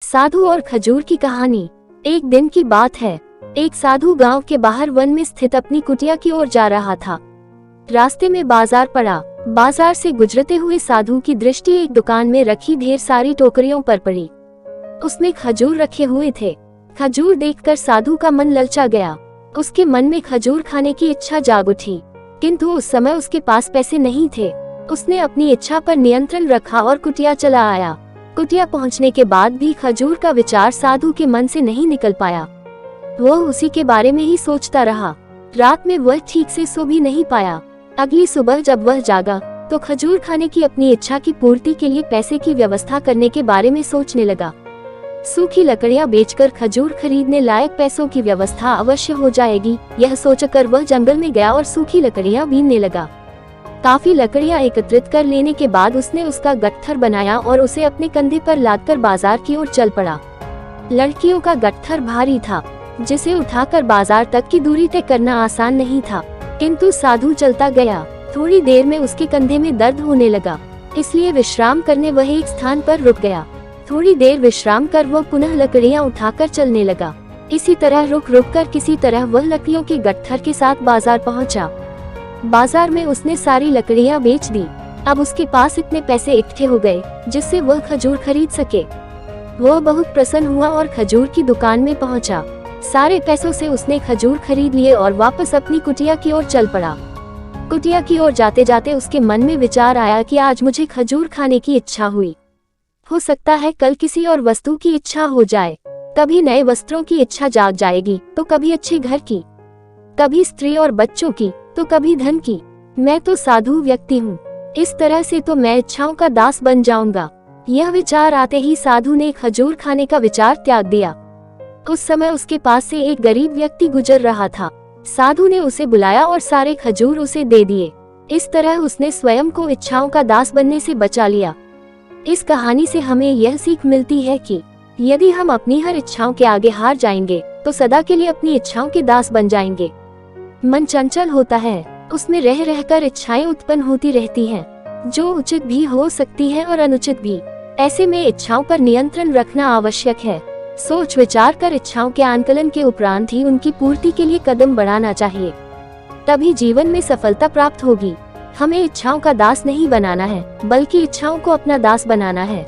साधु और खजूर की कहानी। एक दिन की बात है। एक साधु गांव के बाहर वन में स्थित अपनी कुटिया की ओर जा रहा था। रास्ते में बाजार पड़ा। बाजार से गुजरते हुए साधु की दृष्टि एक दुकान में रखी ढेर सारी टोकरियों पर पड़ी। उसमें खजूर रखे हुए थे। खजूर देखकर साधु का मन ललचा गया। उसके मन में खजूर खाने की इच्छा जाग उठी, किंतु उस समय उसके पास पैसे नहीं थे। उसने अपनी इच्छा पर नियंत्रण रखा और कुटिया चला आया। कुटिया पहुंचने के बाद भी खजूर का विचार साधु के मन से नहीं निकल पाया। वह उसी के बारे में ही सोचता रहा। रात में वह ठीक से सो भी नहीं पाया। अगली सुबह जब वह जागा तो खजूर खाने की अपनी इच्छा की पूर्ति के लिए पैसे की व्यवस्था करने के बारे में सोचने लगा। सूखी लकड़ियां बेचकर खजूर खरीदने लायक पैसों की व्यवस्था अवश्य हो जाएगी, यह सोचकर वह जंगल में गया और सूखी लकड़ियां बीनने लगा। काफी लकड़ियां एकत्रित कर लेने के बाद उसने उसका गट्ठर बनाया और उसे अपने कंधे पर लादकर बाजार की ओर चल पड़ा। लड़कियों का गट्ठर भारी था, जिसे उठाकर बाजार तक की दूरी तय करना आसान नहीं था, किंतु साधु चलता गया। थोड़ी देर में उसके कंधे में दर्द होने लगा, इसलिए विश्राम करने वह एक स्थान पर रुक गया। थोड़ी देर विश्राम कर वह पुनः लकड़ियां उठाकर चलने लगा। इसी तरह रुक रुक कर किसी तरह वह लकड़ियों के गट्ठर के साथ बाजार पहुंचा। बाजार में उसने सारी लकड़ियां बेच दी। अब उसके पास इतने पैसे इकट्ठे हो गए जिससे वह खजूर खरीद सके। वह बहुत प्रसन्न हुआ और खजूर की दुकान में पहुंचा। सारे पैसों से उसने खजूर खरीद लिए और वापस अपनी कुटिया की ओर चल पड़ा। कुटिया की ओर जाते जाते उसके मन में विचार आया कि आज मुझे खजूर खाने की इच्छा हुई। हो सकता है कल किसी और वस्तु की इच्छा हो जाए। कभी नए वस्त्रों की इच्छा जाग जाएगी तो कभी अच्छे घर की, कभी स्त्री और बच्चों की तो कभी धन की। मैं तो साधु व्यक्ति हूँ, इस तरह से तो मैं इच्छाओं का दास बन जाऊंगा। यह विचार आते ही साधु ने खजूर खाने का विचार त्याग दिया। उस समय उसके पास से एक गरीब व्यक्ति गुजर रहा था। साधु ने उसे बुलाया और सारे खजूर उसे दे दिए। इस तरह उसने स्वयं को इच्छाओं का दास बनने से बचा लिया। इस कहानी से हमें यह सीख मिलती है कि यदि हम अपनी हर इच्छाओं के आगे हार जाएंगे तो सदा के लिए अपनी इच्छाओं के दास बन जाएंगे। मन चंचल होता है, उसमें रह रहकर इच्छाएं उत्पन्न होती रहती हैं, जो उचित भी हो सकती हैं और अनुचित भी। ऐसे में इच्छाओं पर नियंत्रण रखना आवश्यक है। सोच विचार कर इच्छाओं के आंकलन के उपरांत ही उनकी पूर्ति के लिए कदम बढ़ाना चाहिए, तभी जीवन में सफलता प्राप्त होगी। हमें इच्छाओं का दास नहीं बनाना है, बल्कि इच्छाओं को अपना दास बनाना है।